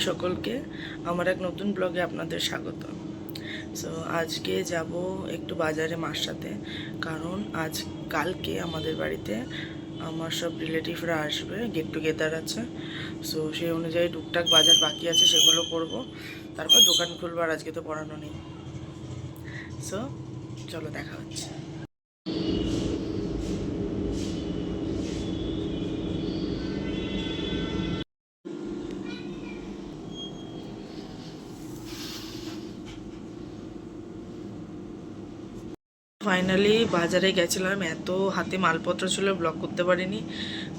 সকলকে আমার এক নতুন ব্লগে আপনাদের স্বাগত। সো আজকে যাব একটু বাজারে মার সাথে, কারণ কালকে আমাদের বাড়িতে আমার সব রিলেটিভরা আসবে, গেট টুগেদার আছে। সো সেই অনুযায়ী টুকটাক বাজার বাকি আছে, সেগুলো করব, তারপর দোকান খুলবো। আর আজকে তো পড়ানো নেই। সো চলো দেখা হচ্ছে। ফাইনালি বাজারে গেছিলাম, এত হাতে মালপত্র ছিল ব্লগ করতে পারিনি।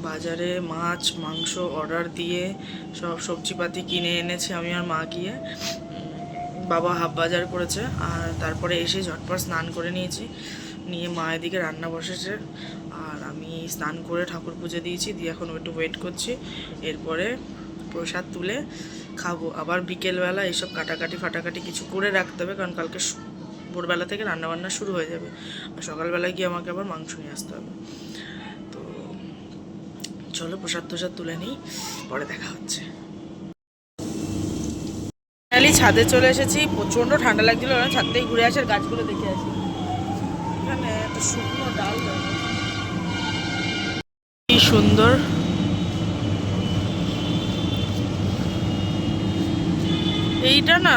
বাজারে মাছ মাংস অর্ডার দিয়ে সব সবজিপাতি কিনে এনেছি আমি আর মা গিয়ে। বাবা হাফ বাজার করেছে, আর তারপরে এসে ঝটপট স্নান করে নিয়েছি, নিয়ে মা এদিকে রান্না বসেছে, আর আমি স্নান করে ঠাকুর পুজো দিয়েছি, দিয়ে এখন একটু ওয়েট করছি। এরপরে প্রসাদ তুলে খাবো। আবার বিকেলবেলা এইসব কাটাকাটি ফাটাকাটি কিছু করে রাখতে হবে, কারণ কালকে ভোরবেলা থেকে রান্নাবান্না শুরু হয়ে যাবে, আর সকালবেলায় গিয়ে আমাকে আবার মাংস নিয়ে আসতে হবে। তো চলো প্রসাদ তোসাদ তুলে নিই, পরে দেখা হচ্ছে। ফাইনালি ছাদে চলে এসেছি, প্রচণ্ড ঠান্ডা লাগছিল, ছাদ থেকে ঘুরে আসে আর গাছগুলো দেখে আসি। এখানে একটা শুকনো ডাল, কি সুন্দর। এইটা না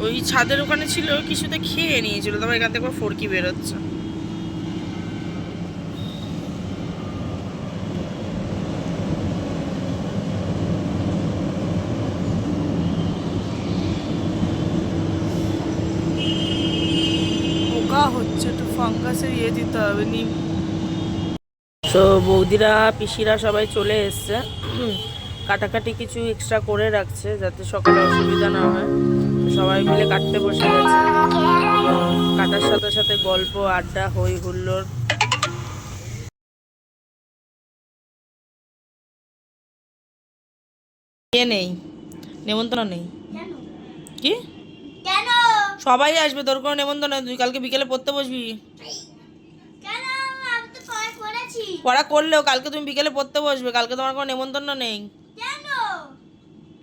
ওই ছাদের ওখানে ছিল, কিছুতে খেয়ে নিয়েছিল, তারপর এখান থেকে ফরকি বেরোচ্ছে। পোকা হচ্ছে, একটু ফাঙ্গাসের ইয়ে দিতে হবে নিম। তো বৌদিরা পিসিরা সবাই চলে এসছে, কাটাকাটি কিছু এক্সট্রা করে রাখছে যাতে সকালে অসুবিধা না হয়। সবাই মিলে কাটতে বসে গেছে, কাটার সাথে সাথে গল্প আড্ডা হই হুল্লোড়। নেই, নেমন্তন্ন নেই। কি সবাই আসবে, তোর কোনো নেমন্তন্ন নেই। তুই কালকে বিকেলে পড়তে বসবি। পড়া করলেও কালকে তুমি বিকেলে পড়তে বসবে, কালকে তোমার কোনো নেমন্তন্ন নেই।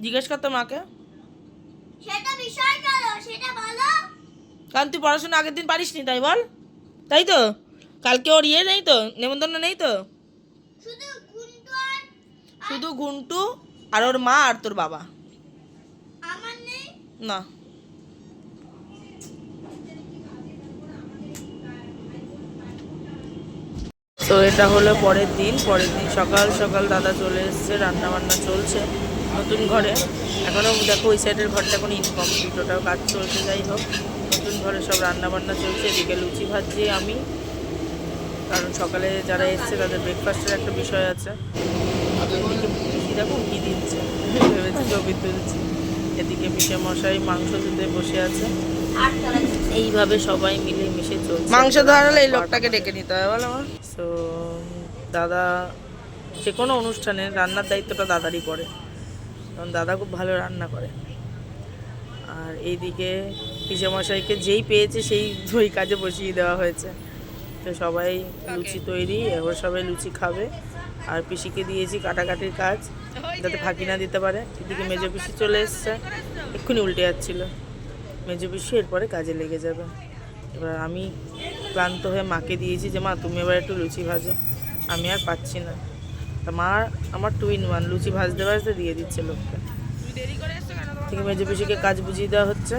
জিজ্ঞেস করতো মাকে, কারণ তুই পড়াশোনা আগের দিন পারিস নি, তাই বল। তাই তো কালকে ওর ইয়ে নেই তো, নেমন্তন্ন নেই তো, শুধু ঘুন্টু আর ওর মা আর তোর বাবা। না, তো এটা হলো পরের দিন সকাল সকাল দাদা চলে এসছে, রান্না বান্না চলছে নতুন ঘরে। এখনও দেখো ওই সাইডের ঘরটা কোনো ইনকমপ্লিট, ওটাও কাজ চলছে। যাই হোক, নতুন ঘরে সব রান্না বান্না চলছে। এদিকে লুচি ভাজছি আমি, কারণ সকালে যারা এসছে তাদের ব্রেকফাস্টের একটা বিষয় আছে। এদিকে পিসি দেখো কী দিচ্ছে, ভেবেছি ছবি তুলছি। এদিকে পিসে মশাই মাংস ধুতে বসে আছে। এইভাবে সবাই মিলে মিশে চলছে। মাংস ধরালে এই লোকটাকে ডেকে নিতে হয় বলো। সো দাদা যে কোনো অনুষ্ঠানে রান্নার দায়িত্বটা দাদারই পড়ে, কারণ দাদা খুব ভালো রান্না করে। আর এইদিকে পিসে মশাইকে যেই পেয়েছে সেই ওই কাজে বসিয়ে দেওয়া হয়েছে। তো সবাই লুচি তৈরি, এবার সবাই লুচি খাবে। আর পিসিকে দিয়েছি কাটাকাটির কাজ, যাতে ফাঁকি না দিতে পারে। এদিকে মেজো পিসি চলে এসছে, এক্ষুনি উল্টে যাচ্ছিলো। মেজো পিসি এরপরে কাজে লেগে যাবে। এবার আমি ক্লান্ত হয়ে মাকে দিয়েছি যে মা তুমি এবার একটু লুচি ভাজো, আমি আর পাচ্ছি না। তা মা আমার 2 in 1 লুচি ভাজতে ভাজতে দিয়ে দিচ্ছে লোককে। ঠিক মেজো পিসিকে কাজ বুঝিয়ে দেওয়া হচ্ছে।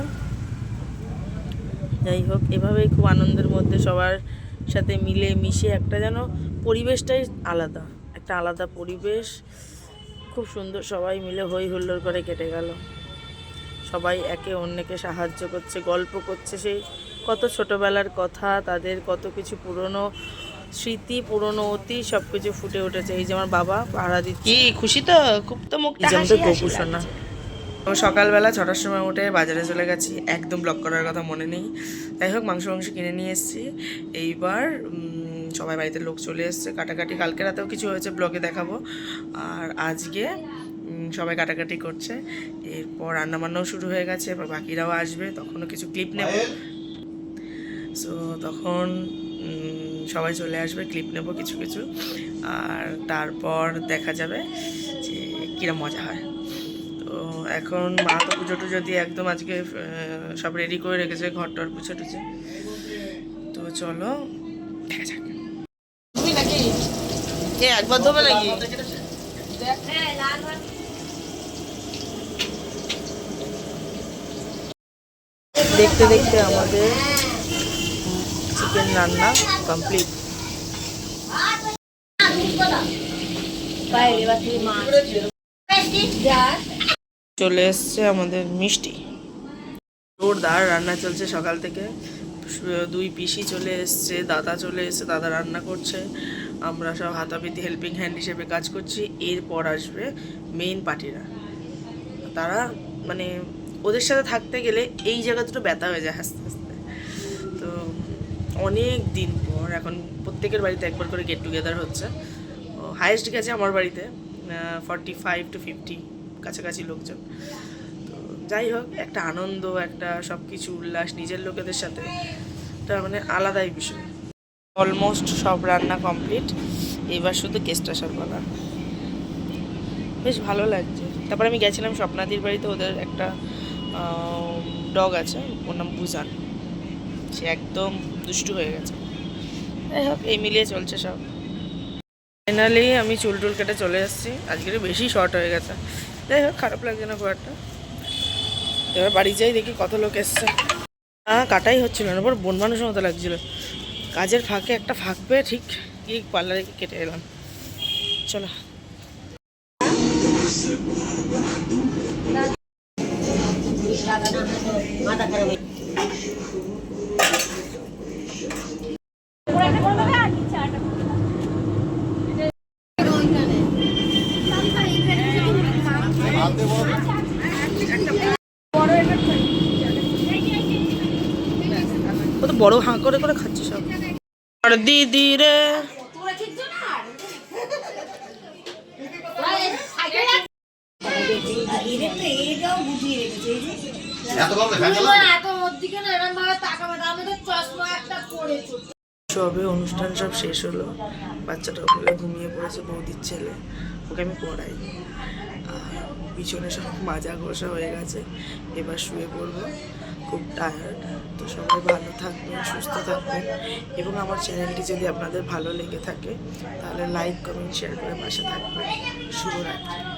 যাই হোক, এভাবেই খুব আনন্দের মধ্যে সবার সাথে মিলে মিশে একটা যেন পরিবেশটাই আলাদা, একটা আলাদা পরিবেশ, খুব সুন্দর। সবাই মিলে হই হুল্লোড় করে কেটে গেল। সবাই একে অন্যকে সাহায্য করছে, গল্প করছে, সেই কত ছোটোবেলার কথা, তাদের কত কিছু পুরনো স্মৃতি, পুরনো অতি সব কিছু ফুটে উঠেছে। এই যে আমার বাবা পাহারা দিচ্ছে, কি খুশি তো খুব, তো মুখটা হাসি হাসি লাগছে। সকালবেলা 6টার সময় উঠে বাজারে চলে গেছি, একদম ব্লগ করার কথা মনে নেই। যাই হোক, মাংস কিনে নিয়ে এসেছি। এইবার সবাই বাড়িতে লোক চলে এসছে, কাটাকাটি কালকে রাতেও কিছু হয়েছে, ব্লগে দেখাবো। আর আজকে সবাই কাটাকাটি করছে। এরপর রান্নাবান্নাও শুরু হয়ে গেছে, এবার বাকিরাও আসবে, তখনও কিছু ক্লিপ নেব। সো তখন সবাই চলে আসবে, ক্লিপ নেব কিছু কিছু, আর তারপর দেখা যাবে যে কীরকম মজা হয়। তো তো এখন মা তো পুজো টুজো দিয়ে একদম আজকে সব রেডি করে রেখেছে, ঘর টর পুজো টুজে। তো চলো দেখা যাক। একবার দেবে নাকি? দেখতে দেখতে আমাদের চিকেন রান্না কমপ্লিট। চলে এসছে আমাদের মিষ্টি, জোরদার রান্না চলছে সকাল থেকে। দুই পিসি চলে এসছে, দাদা চলে এসছে, দাদা রান্না করছে, আমরা সব হাতাপিতি হেল্পিং হ্যান্ড হিসেবে কাজ করছি। এরপর আসবে মেইন পার্টিরা, তারা মানে ওদের সাথে থাকতে গেলে এই জায়গা দুটো ব্যথা হয়ে যায় আস্তে আস্তে। তো অনেক দিন পর এখন প্রত্যেকের বাড়িতে একবার করে গেট টুগেদার হচ্ছে। হায়েস্ট গেছে আমার বাড়িতে 45 to 50 কাছাকাছি লোকজন। তো যাই হোক, একটা আনন্দ, একটা সব কিছু উল্লাস নিজের লোকেদের সাথে, এটা মানে আলাদাই বিষয়। অলমোস্ট সব রান্না কমপ্লিট, এবার শুধু গেস্ট আসার পালা। বেশ ভালো লাগছে। তারপর আমি গেছিলাম স্বপ্নাদির বাড়িতে, ওদের একটা ডগ আছে, ওর নাম বুজান, সে একদম দুষ্টু হয়ে গেছে। যাই হোক, এই মিলিয়ে চলছে সব। ফাইনালি আমি চুল টুল কেটে চলে এসেছি, আজকের বেশি শর্ট হয়ে গেছে। যাই হোক, খারাপ লাগছে না খুব একটা। এবার বাড়ি যাই, দেখি কত লোক এসছে। কাটাই হচ্ছিল না, বড় বন মানুষের মতো লাগছিল। কাজের ফাঁকে একটা ফাঁক পেয়ে ঠিক গিয়ে পার্লারে কেটে এলাম। চলো। কত বড় হাঁ করে করে খাচ্ছে সব। আর দিদি রে সবে অনুষ্ঠান সব শেষ হলো, বাচ্চাটা বলে ঘুমিয়ে পড়েছে, বৌদির ছেলে, ওকে আমি পড়াই। আর পিছনে সব মাজা ঘষা হয়ে গেছে, এবার শুয়ে পড়বো, খুব টায়ার্ড। তো সবাই ভালো থাকবেন, সুস্থ থাকবেন, এবং আমার চ্যানেলটি যদি আপনাদের ভালো লেগে থাকে তাহলে লাইক কমেন্ট শেয়ার করে পাশে থাকবেন। শুভরাত্রি।